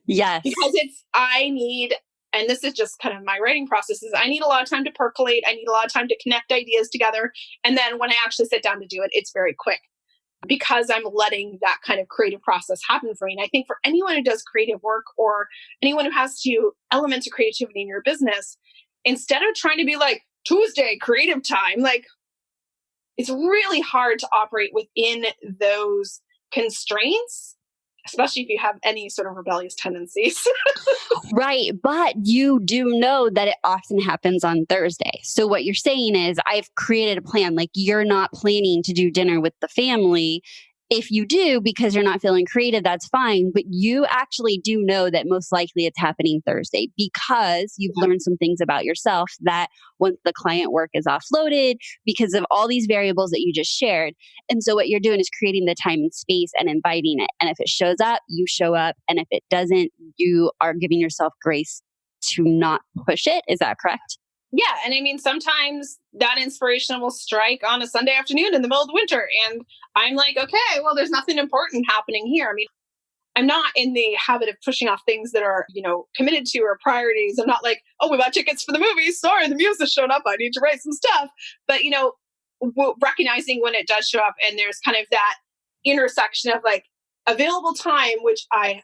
Speaker 2: Yes.
Speaker 3: Because and this is just kind of my writing process, is I need a lot of time to percolate. I need a lot of time to connect ideas together. And then when I actually sit down to do it, it's very quick because I'm letting that kind of creative process happen for me. And I think for anyone who does creative work or anyone who has elements of creativity in your business, instead of trying to be like Tuesday creative time, like it's really hard to operate within those constraints, especially if you have any sort of rebellious tendencies.
Speaker 2: Right. But you do know that it often happens on Thursday. So what you're saying is I've created a plan. Like you're not planning to do dinner with the family. If you do, because you're not feeling creative, that's fine. But you actually do know that most likely it's happening Thursday because you've learned some things about yourself that once the client work is offloaded because of all these variables that you just shared. And so what you're doing is creating the time and space and inviting it. And if it shows up, you show up. And if it doesn't, you are giving yourself grace to not push it. Is that correct?
Speaker 3: Yeah. And I mean, sometimes that inspiration will strike on a Sunday afternoon in the middle of winter. And I'm like, okay, well, there's nothing important happening here. I mean, I'm not in the habit of pushing off things that are, committed to or priorities. I'm not like, oh, we bought tickets for the movie. Sorry, the music showed up. I need to write some stuff. But, recognizing when it does show up and there's kind of that intersection of like available time, which I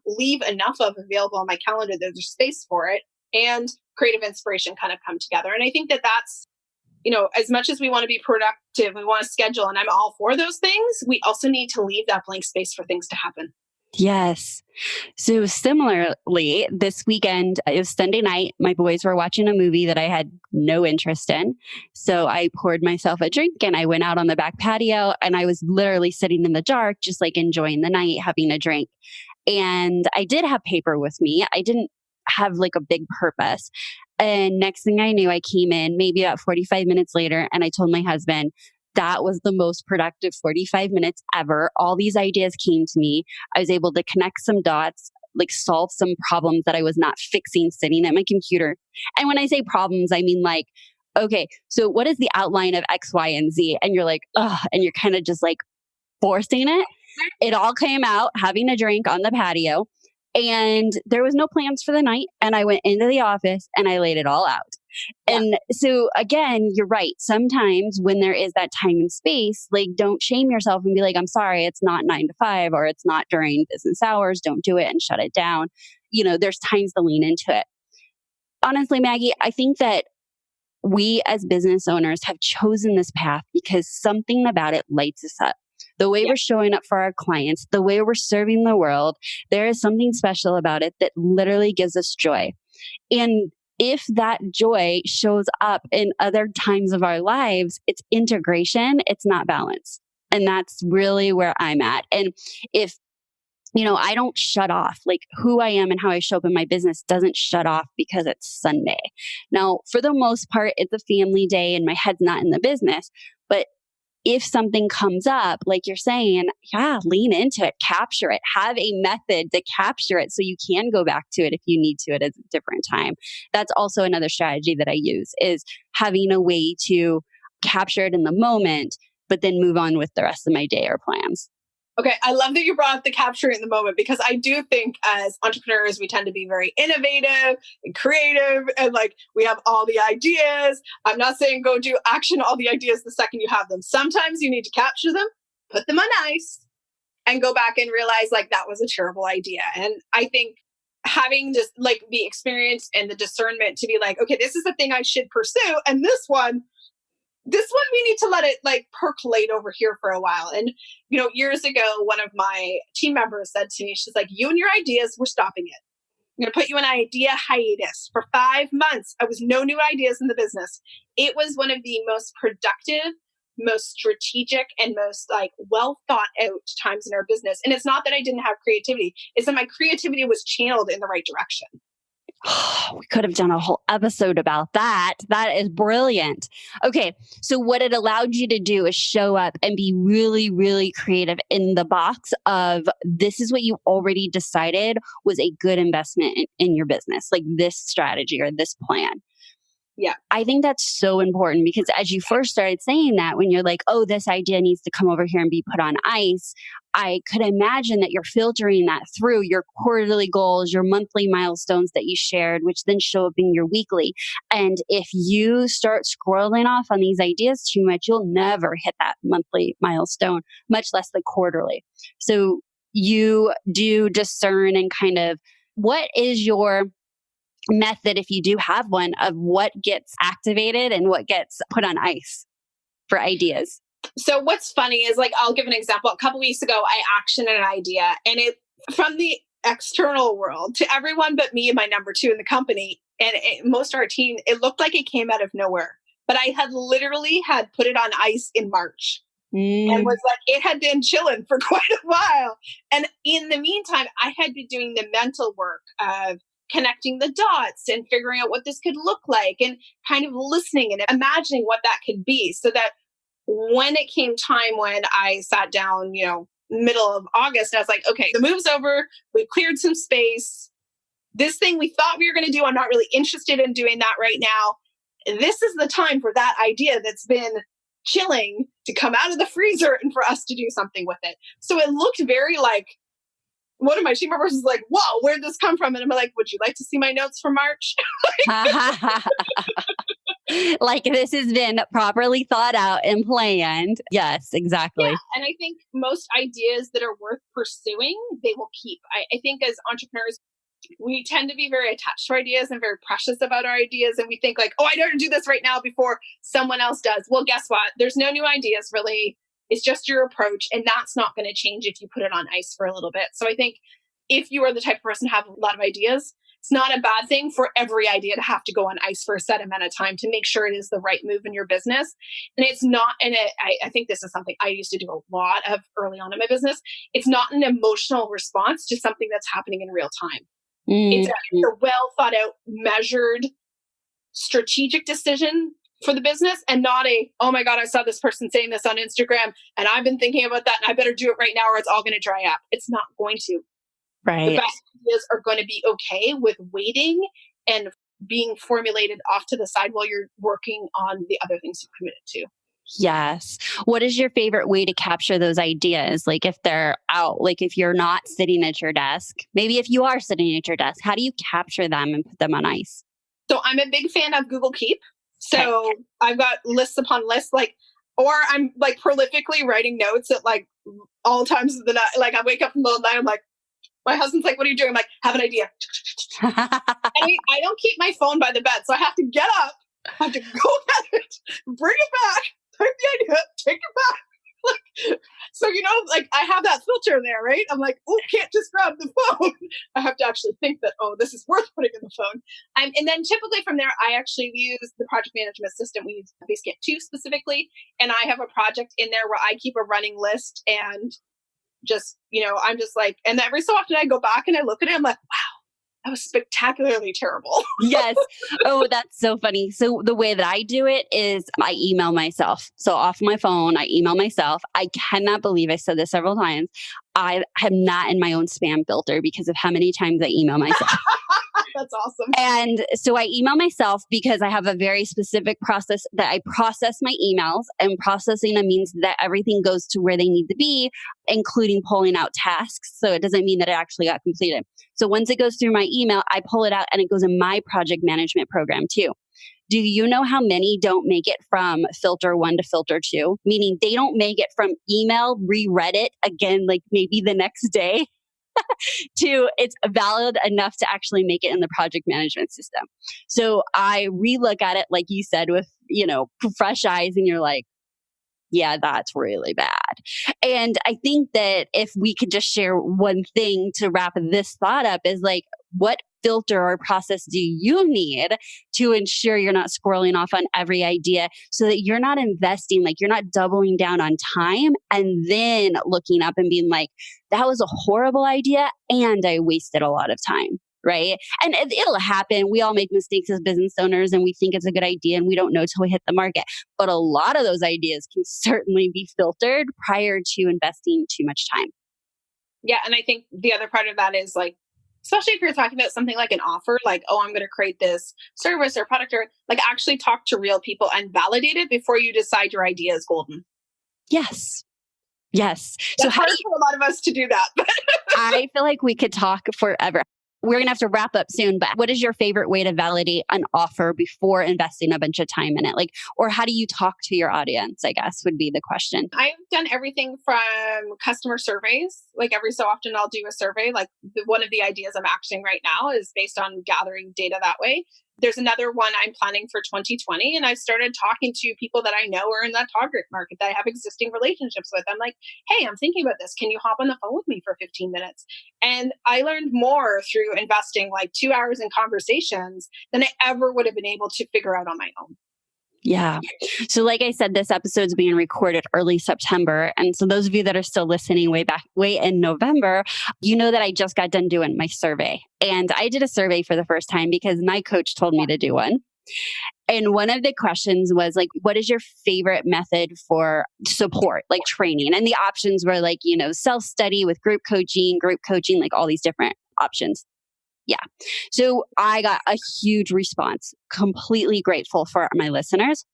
Speaker 3: leave enough of available on my calendar that there's space for it, and creative inspiration kind of come together. And I think that's, as much as we want to be productive, we want to schedule, and I'm all for those things, we also need to leave that blank space for things to happen.
Speaker 2: Yes. So similarly, this weekend, it was Sunday night. My boys were watching a movie that I had no interest in. So I poured myself a drink and I went out on the back patio and I was literally sitting in the dark, just like enjoying the night, having a drink. And I did have paper with me. I didn't have like a big purpose. And next thing I knew, I came in maybe about 45 minutes later and I told my husband, that was the most productive 45 minutes ever. All these ideas came to me. I was able to connect some dots, like solve some problems that I was not fixing sitting at my computer. And when I say problems, I mean like, okay, so what is the outline of X, Y, and Z? And you're like, ugh, and you're kind of just like forcing it. It all came out having a drink on the patio. And there was no plans for the night. And I went into the office and I laid it all out. Yeah. And so again, you're right. Sometimes when there is that time and space, like don't shame yourself and be like, I'm sorry, it's not 9 to 5 or it's not during business hours. Don't do it and shut it down. There's times to lean into it. Honestly, Maggie, I think that we as business owners have chosen this path because something about it lights us up. The way we're showing up for our clients, the way we're serving the world, there is something special about it that literally gives us joy. And if that joy shows up in other times of our lives, it's integration, it's not balance. And that's really where I'm at. And if, I don't shut off, like who I am and how I show up in my business doesn't shut off because it's Sunday. Now, for the most part, it's a family day and my head's not in the business. But if something comes up, like you're saying, lean into it, capture it, have a method to capture it so you can go back to it if you need to at a different time. That's also another strategy that I use is having a way to capture it in the moment, but then move on with the rest of my day or plans.
Speaker 3: Okay, I love that you brought up the capture in the moment because I do think as entrepreneurs, we tend to be very innovative and creative and like we have all the ideas. I'm not saying go do action all the ideas the second you have them. Sometimes you need to capture them, put them on ice and go back and realize like that was a terrible idea. And I think having just like the experience and the discernment to be like, okay, this is the thing I should pursue. And this one, we need to let it like percolate over here for a while. And, years ago, one of my team members said to me, she's like, you and your ideas, we're stopping it. I'm going to put you in an idea hiatus for 5 months. I was no new ideas in the business. It was one of the most productive, most strategic, and most like well thought out times in our business. And it's not that I didn't have creativity. It's that my creativity was channeled in the right direction.
Speaker 2: We could have done a whole episode about that. That is brilliant. Okay. So what it allowed you to do is show up and be really, really creative in the box of this is what you already decided was a good investment in your business, like this strategy or this plan.
Speaker 3: Yeah.
Speaker 2: I think that's so important because as you first started saying that, when you're like, oh, this idea needs to come over here and be put on ice, I could imagine that you're filtering that through your quarterly goals, your monthly milestones that you shared, which then show up in your weekly. And if you start scrolling off on these ideas too much, you'll never hit that monthly milestone, much less the quarterly. So you do discern and kind of what is your method, if you do have one, of what gets activated and what gets put on ice for ideas?
Speaker 3: So what's funny is, like, I'll give an example. A couple weeks ago, I actioned an idea, and it, from the external world to everyone but me and my number two in the company and most of our team, it looked like it came out of nowhere. But I had literally had put it on ice in March. And was like, it had been chilling for quite a while. And in the meantime, I had been doing the mental work of connecting the dots and figuring out what this could look like and kind of listening and imagining what that could be, so that when it came time, when I sat down, middle of August, and I was like, okay, the move's over. We've cleared some space. This thing we thought we were going to do, I'm not really interested in doing that right now. This is the time for that idea that's been chilling to come out of the freezer and for us to do something with it. So it looked very like, one of my team members was like, whoa, where'd this come from? And I'm like, would you like to see my notes for March?
Speaker 2: Like, this has been properly thought out and planned. Yes, exactly.
Speaker 3: Yeah, and I think most ideas that are worth pursuing, they will keep. I think as entrepreneurs, we tend to be very attached to our ideas and very precious about our ideas. And we think like, oh, I don't do this right now before someone else does. Well, guess what? There's no new ideas really. It's just your approach. And that's not going to change if you put it on ice for a little bit. So I think if you are the type of person to have a lot of ideas, it's not a bad thing for every idea to have to go on ice for a set amount of time to make sure it is the right move in your business. And it's not, I think this is something I used to do a lot of early on in my business. It's not an emotional response to something that's happening in real time. It's a well thought out, measured, strategic decision for the business, and not a, oh my God, I saw this person saying this on Instagram and I've been thinking about that and I better do it right now or it's all going to dry up. It's not going to.
Speaker 2: Right.
Speaker 3: The best ideas are going to be okay with waiting and being formulated off to the side while you're working on the other things you've committed to.
Speaker 2: Yes. What is your favorite way to capture those ideas? Like if they're out, like if you're not sitting at your desk, maybe if you are sitting at your desk, how do you capture them and put them on ice?
Speaker 3: So I'm a big fan of Google Keep. So I've got lists upon lists, or I'm like prolifically writing notes at like all times of the night. Like I wake up in the middle of the night, I'm like, my husband's like, what are you doing? I'm like, have an idea. And I don't keep my phone by the bed. So I have to get up, I have to go get it, bring it back, type the idea, take it back. So, I have that filter there, right? I'm like, oh, can't just grab the phone. I have to actually think that, oh, this is worth putting in the phone. And then typically from there, I actually use the project management system. We use Basecamp 2 specifically. And I have a project in there where I keep a running list and just, I'm just like, and every so often I go back and I look at it. I'm like, wow, that was spectacularly terrible.
Speaker 2: Yes. Oh, that's so funny. So the way that I do it is I email myself. So off my phone, I email myself. I cannot believe I said this several times. I am not in my own spam filter because of how many times I email myself.
Speaker 3: That's awesome.
Speaker 2: And so I email myself because I have a very specific process that I process my emails, and processing them means that everything goes to where they need to be, including pulling out tasks. So it doesn't mean that it actually got completed. So once it goes through my email, I pull it out and it goes in my project management program too. Do you know how many don't make it from filter 1 to filter 2? Meaning they don't make it from email, reread it again, like maybe the next day, to it's valid enough to actually make it in the project management system. So I relook at it, like you said, with, fresh eyes, and you're like, yeah, that's really bad. And I think that if we could just share one thing to wrap this thought up is like, what filter or process do you need to ensure you're not scrolling off on every idea so that you're not investing, like you're not doubling down on time and then looking up and being like, that was a horrible idea and I wasted a lot of time. Right. And it'll happen. We all make mistakes as business owners and we think it's a good idea and we don't know till we hit the market. But a lot of those ideas can certainly be filtered prior to investing too much time.
Speaker 3: Yeah. And I think the other part of that is like, especially if you're talking about something like an offer, like, oh, I'm going to create this service or product, or like actually talk to real people and validate it before you decide your idea is golden.
Speaker 2: Yes. Yes.
Speaker 3: So hard for a lot of us to do that.
Speaker 2: I feel like we could talk forever. We're going to have to wrap up soon, but what is your favorite way to validate an offer before investing a bunch of time in it? Like, or how do you talk to your audience, I guess would be the question.
Speaker 3: I've done everything from customer surveys. Like every so often I'll do a survey. Like one of the ideas I'm actioning right now is based on gathering data that way. There's another one I'm planning for 2020. And I've started talking to people that I know are in that target market that I have existing relationships with. I'm like, hey, I'm thinking about this. Can you hop on the phone with me for 15 minutes? And I learned more through investing like 2 hours in conversations than I ever would have been able to figure out on my own.
Speaker 2: Yeah. So like I said, this episode's being recorded early September. And so those of you that are still listening way in November, you know that I just got done doing my survey. And I did a survey for the first time because my coach told me to do one. And one of the questions was like, what is your favorite method for support, like training? And the options were like, self-study with group coaching, like all these different options. Yeah. So I got a huge response. Completely grateful for my listeners.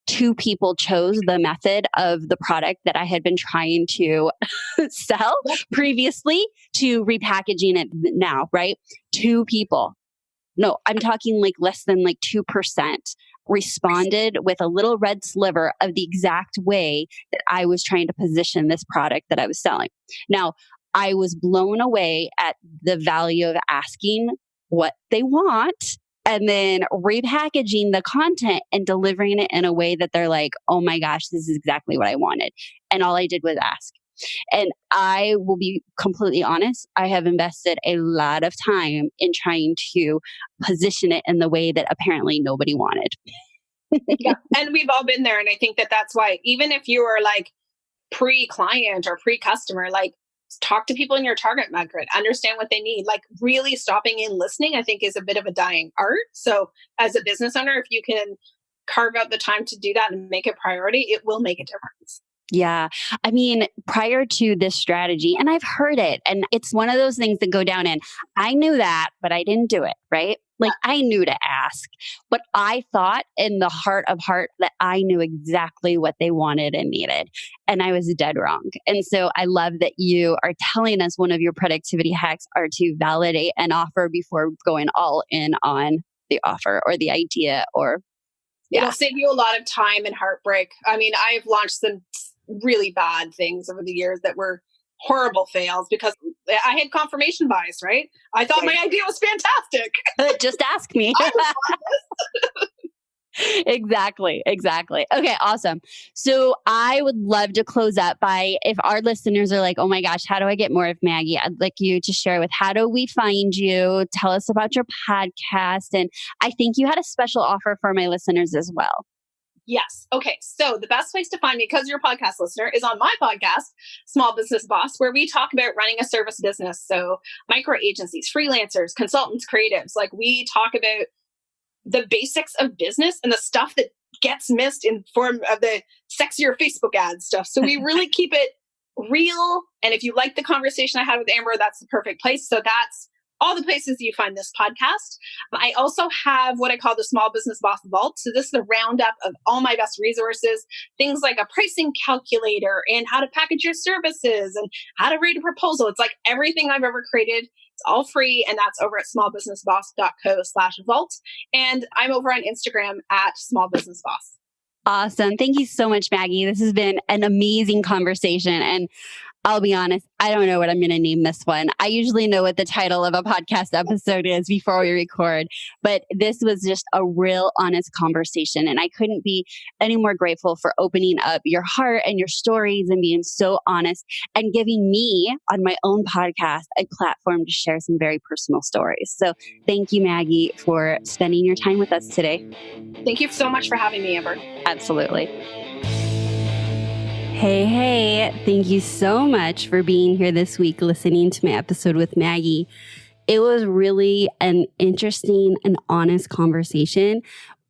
Speaker 2: 2 people chose the method of the product that I had been trying to sell previously to repackaging it now, right? 2 people. No, I'm talking like less than like 2% responded with a little red sliver of the exact way that I was trying to position this product that I was selling. Now, I was blown away at the value of asking what they want and then repackaging the content and delivering it in a way that they're like, oh my gosh, this is exactly what I wanted. And all I did was ask. And I will be completely honest, I have invested a lot of time in trying to position it in the way that apparently nobody wanted.
Speaker 3: Yeah. And we've all been there. And I think that that's why, even if you are like pre-client or pre-customer, like, talk to people in your target market, understand what they need. Like really stopping and listening, I think is a bit of a dying art. So as a business owner, if you can carve out the time to do that and make it priority, it will make a difference.
Speaker 2: Yeah. I mean, prior to this strategy, and I've heard it, and it's one of those things that go down in, I knew that, but I didn't do it, right? Like I knew to ask, but I thought in the heart of heart that I knew exactly what they wanted and needed. And I was dead wrong. And so I love that you are telling us one of your productivity hacks are to validate an offer before going all in on the offer or the idea or
Speaker 3: It'll save you a lot of time and heartbreak. I mean, I've launched some really bad things over the years that were horrible fails because I had confirmation bias, right? I thought my idea was fantastic.
Speaker 2: Just ask me. Exactly. Okay, awesome. So I would love to close up by, if our listeners are like, oh my gosh, how do I get more of Maggie? I'd like you to share with how do we find you? Tell us about your podcast. And I think you had a special offer for my listeners as well.
Speaker 3: Yes. Okay. So the best place to find me, because you're a podcast listener, is on my podcast, Small Business Boss, where we talk about running a service business. So micro agencies, freelancers, consultants, creatives, like we talk about the basics of business and the stuff that gets missed in form of the sexier Facebook ad stuff. So we really keep it real. And if you like the conversation I had with Amber, that's the perfect place. So that's all the places you find this podcast. I also have what I call the Small Business Boss Vault. So this is a roundup of all my best resources, things like a pricing calculator and how to package your services and how to write a proposal. It's like everything I've ever created. It's all free. And that's over at smallbusinessboss.co/vault. And I'm over on Instagram at smallbusinessboss.
Speaker 2: Awesome. Thank you so much, Maggie. This has been an amazing conversation. And I'll be honest, I don't know what I'm going to name this one. I usually know what the title of a podcast episode is before we record, but this was just a real honest conversation. And I couldn't be any more grateful for opening up your heart and your stories and being so honest and giving me on my own podcast a platform to share some very personal stories. So thank you, Maggie, for spending your time with us today.
Speaker 3: Thank you so much for having me, Amber.
Speaker 2: Absolutely. Hey, thank you so much for being here this week, listening to my episode with Maggie. It was really an interesting and honest conversation,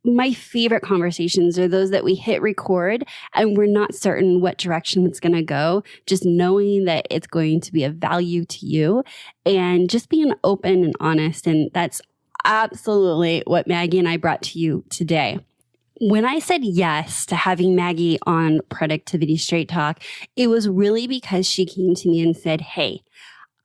Speaker 2: my favorite conversations are those that we hit record and we're not certain what direction it's going to go, just knowing that it's going to be of value to you and just being open and honest. And that's absolutely what Maggie and I brought to you today. When I said yes to having Maggie on Productivity Straight Talk, it was really because she came to me and said, hey,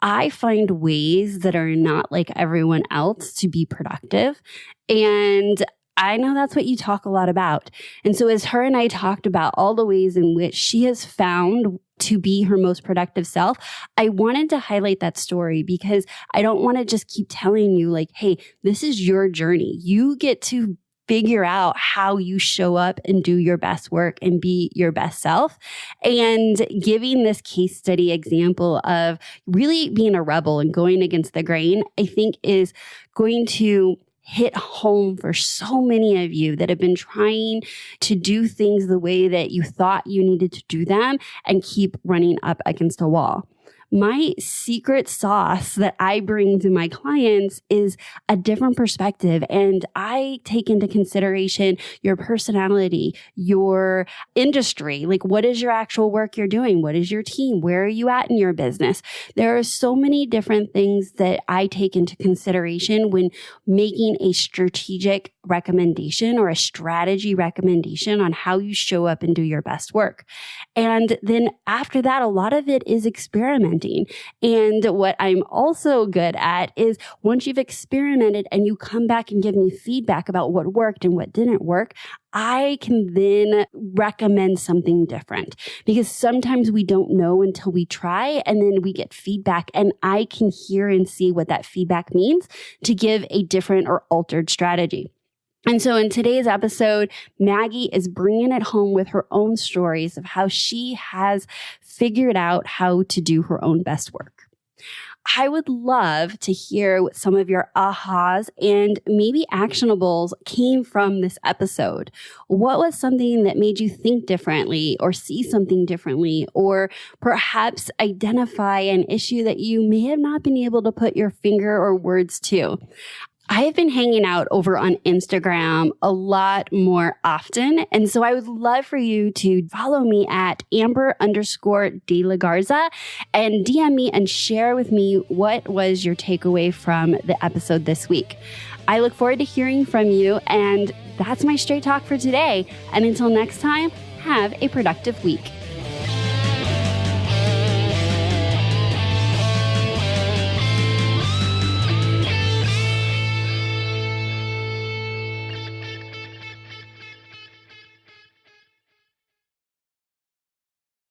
Speaker 2: I find ways that are not like everyone else to be productive. And I know that's what you talk a lot about. And so as her and I talked about all the ways in which she has found to be her most productive self, I wanted to highlight that story because I don't want to just keep telling you like, hey, this is your journey. You get to figure out how you show up and do your best work and be your best self. And giving this case study example of really being a rebel and going against the grain, I think is going to hit home for so many of you that have been trying to do things the way that you thought you needed to do them and keep running up against a wall. My secret sauce that I bring to my clients is a different perspective. And I take into consideration your personality, your industry, like what is your actual work you're doing? What is your team? Where are you at in your business? There are so many different things that I take into consideration when making a strategic recommendation or a strategy recommendation on how you show up and do your best work. And then after that, a lot of it is experimenting. And what I'm also good at is once you've experimented and you come back and give me feedback about what worked and what didn't work, I can then recommend something different because sometimes we don't know until we try and then we get feedback and I can hear and see what that feedback means to give a different or altered strategy. And so in today's episode, Maggie is bringing it home with her own stories of how she has figured out how to do her own best work. I would love to hear what some of your ahas and maybe actionables came from this episode. What was something that made you think differently or see something differently or perhaps identify an issue that you may have not been able to put your finger or words to? I have been hanging out over on Instagram a lot more often. And so I would love for you to follow me at Amber_De La Garza and DM me and share with me what was your takeaway from the episode this week. I look forward to hearing from you. And that's my straight talk for today. And until next time, have a productive week.